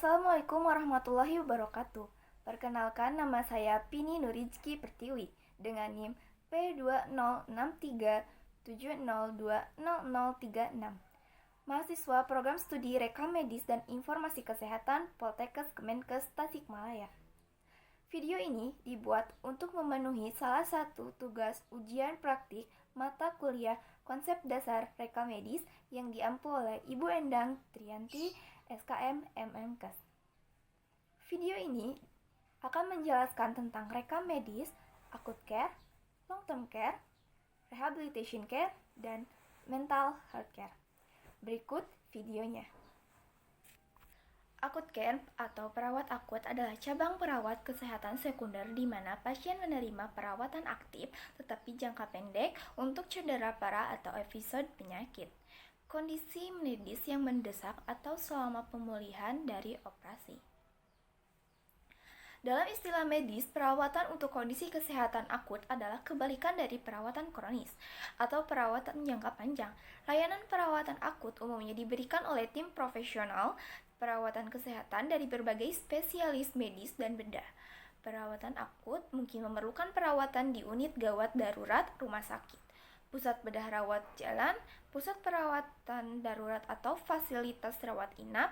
Assalamualaikum warahmatullahi wabarakatuh. Perkenalkan, nama saya Pini Nurizki Pertiwi dengan NIM P206370200036. Mahasiswa Program Studi Rekam Medis dan Informasi Kesehatan Poltekkes Kemenkes Tasikmalaya. Video ini dibuat untuk memenuhi salah satu tugas ujian praktik mata kuliah konsep dasar rekam medis yang diampu oleh Ibu Endang Triyanti, SKM MMKes. Video ini akan menjelaskan tentang rekam medis, acute care, long term care, rehabilitation care, dan mental health care. Berikut videonya. Acute care atau perawat akut adalah cabang perawat kesehatan sekunder di mana pasien menerima perawatan aktif tetapi jangka pendek untuk cedera parah atau episode penyakit, kondisi medis yang mendesak atau selama pemulihan dari operasi. Dalam istilah medis, perawatan untuk kondisi kesehatan akut adalah kebalikan dari perawatan kronis atau perawatan jangka panjang. Layanan perawatan akut umumnya diberikan oleh tim profesional perawatan kesehatan dari berbagai spesialis medis dan bedah. Perawatan akut mungkin memerlukan perawatan di unit gawat darurat rumah sakit, pusat bedah rawat jalan, pusat perawatan darurat atau fasilitas rawat inap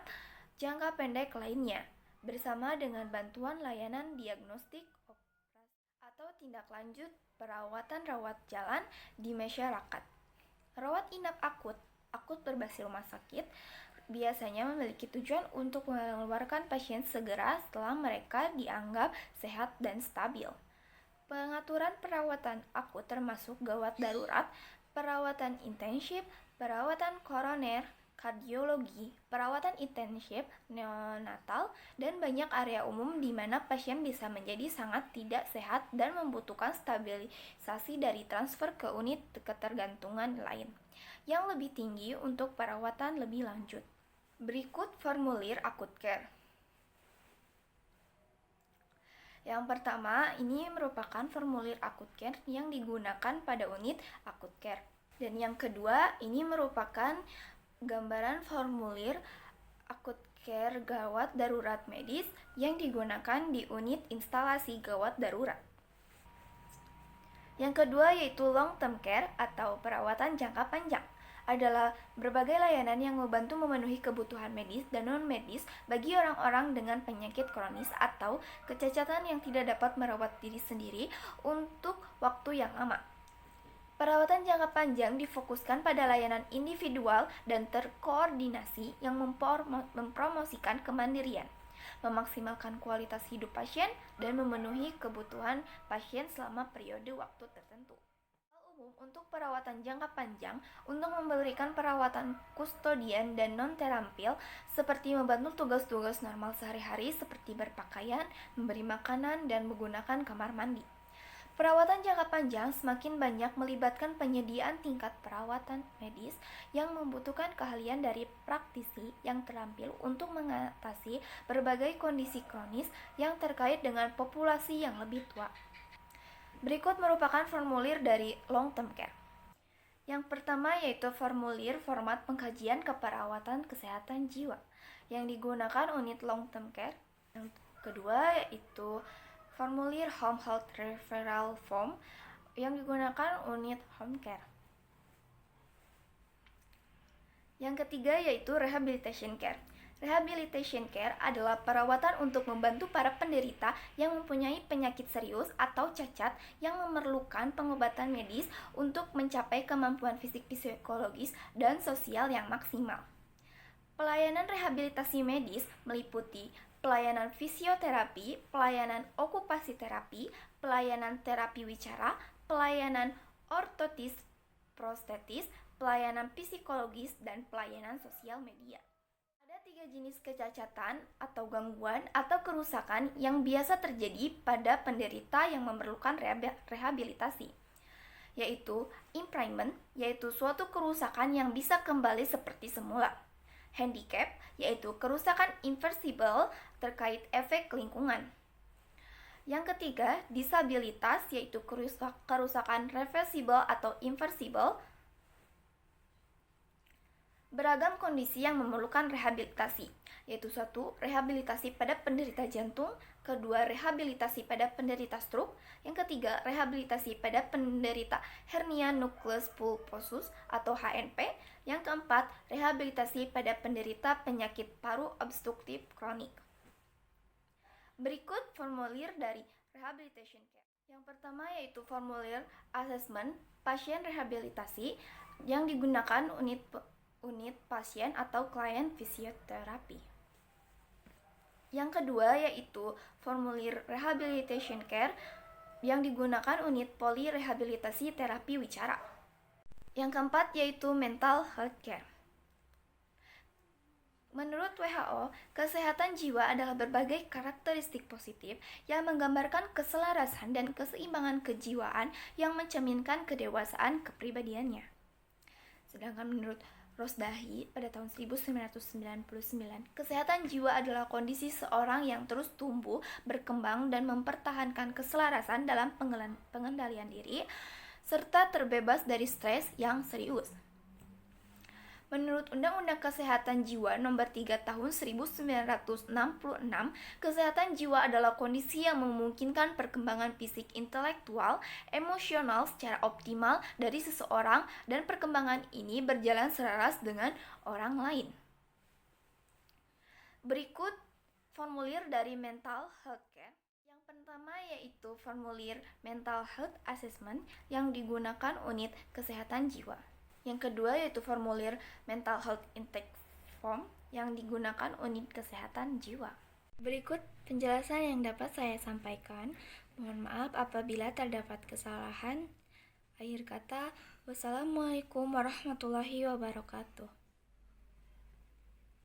jangka pendek lainnya, bersama dengan bantuan layanan diagnostik, operasi, atau tindak lanjut perawatan rawat jalan di masyarakat. Rawat inap akut berbasis rumah sakit, biasanya memiliki tujuan untuk mengeluarkan pasien segera setelah mereka dianggap sehat dan stabil. Pengaturan perawatan akut termasuk gawat darurat, perawatan intensif, perawatan koroner, kardiologi, perawatan intensif, neonatal, dan banyak area umum di mana pasien bisa menjadi sangat tidak sehat dan membutuhkan stabilisasi dari transfer ke unit ketergantungan lain yang lebih tinggi untuk perawatan lebih lanjut. Berikut formulir acute care. Yang pertama, ini merupakan formulir acute care yang digunakan pada unit acute care. Dan yang kedua, ini merupakan gambaran formulir acute care gawat darurat medis yang digunakan di unit instalasi gawat darurat. Yang kedua yaitu long term care atau perawatan jangka panjang, adalah berbagai layanan yang membantu memenuhi kebutuhan medis dan non-medis bagi orang-orang dengan penyakit kronis atau kecacatan yang tidak dapat merawat diri sendiri untuk waktu yang lama. Perawatan jangka panjang difokuskan pada layanan individual dan terkoordinasi yang mempromosikan kemandirian, memaksimalkan kualitas hidup pasien, dan memenuhi kebutuhan pasien selama periode waktu tertentu. Untuk perawatan jangka panjang, untuk memberikan perawatan kustodian dan non-terampil seperti membantu tugas-tugas normal sehari-hari seperti berpakaian, memberi makanan, dan menggunakan kamar mandi. Perawatan jangka panjang semakin banyak melibatkan penyediaan tingkat perawatan medis yang membutuhkan keahlian dari praktisi yang terampil untuk mengatasi berbagai kondisi kronis yang terkait dengan populasi yang lebih tua. Berikut merupakan formulir dari long term care. Yang pertama yaitu formulir format pengkajian keperawatan kesehatan jiwa yang digunakan unit long term care. Yang kedua yaitu formulir home health referral form yang digunakan unit home care. Yang ketiga yaitu rehabilitation care. Rehabilitation care adalah perawatan untuk membantu para penderita yang mempunyai penyakit serius atau cacat yang memerlukan pengobatan medis untuk mencapai kemampuan fisik, psikologis, dan sosial yang maksimal. Pelayanan rehabilitasi medis meliputi pelayanan fisioterapi, pelayanan okupasi terapi, pelayanan terapi wicara, pelayanan ortotis prostetis, pelayanan psikologis, dan pelayanan sosial media. Ada 3 jenis kecacatan atau gangguan atau kerusakan yang biasa terjadi pada penderita yang memerlukan rehabilitasi, yaitu impairment, yaitu suatu kerusakan yang bisa kembali seperti semula. Handicap, yaitu kerusakan irreversible terkait efek lingkungan. Yang ketiga, disabilitas, yaitu kerusakan reversible atau irreversible. Beragam kondisi yang memerlukan rehabilitasi, yaitu 1. Rehabilitasi pada penderita jantung, kedua, rehabilitasi pada penderita stroke, yang ketiga, rehabilitasi pada penderita hernia nucleus pulposus atau HNP, yang keempat, rehabilitasi pada penderita penyakit paru obstruktif kronik. Berikut formulir dari rehabilitation care. Yang pertama yaitu formulir asesmen pasien rehabilitasi yang digunakan unit pasien atau klien fisioterapi. Yang kedua yaitu formulir rehabilitation care yang digunakan unit poli rehabilitasi terapi wicara. Yang keempat yaitu mental health care. Menurut WHO, kesehatan jiwa adalah berbagai karakteristik positif yang menggambarkan keselarasan dan keseimbangan kejiwaan yang mencerminkan kedewasaan kepribadiannya. Sedangkan menurut Rosdahi pada tahun 1999, kesehatan jiwa adalah kondisi seorang yang terus tumbuh, berkembang, dan mempertahankan keselarasan dalam pengendalian diri, serta terbebas dari stres yang serius. Menurut Undang-Undang Kesehatan Jiwa Nomor 3 Tahun 1966, kesehatan jiwa adalah kondisi yang memungkinkan perkembangan fisik, intelektual, emosional secara optimal dari seseorang dan perkembangan ini berjalan selaras dengan orang lain. Berikut formulir dari mental health care. Yang pertama yaitu formulir mental health assessment yang digunakan unit kesehatan jiwa. Yang kedua yaitu formulir mental health intake form yang digunakan unit kesehatan jiwa. Berikut penjelasan yang dapat saya sampaikan. Mohon maaf apabila terdapat kesalahan. Akhir kata, wassalamualaikum warahmatullahi wabarakatuh.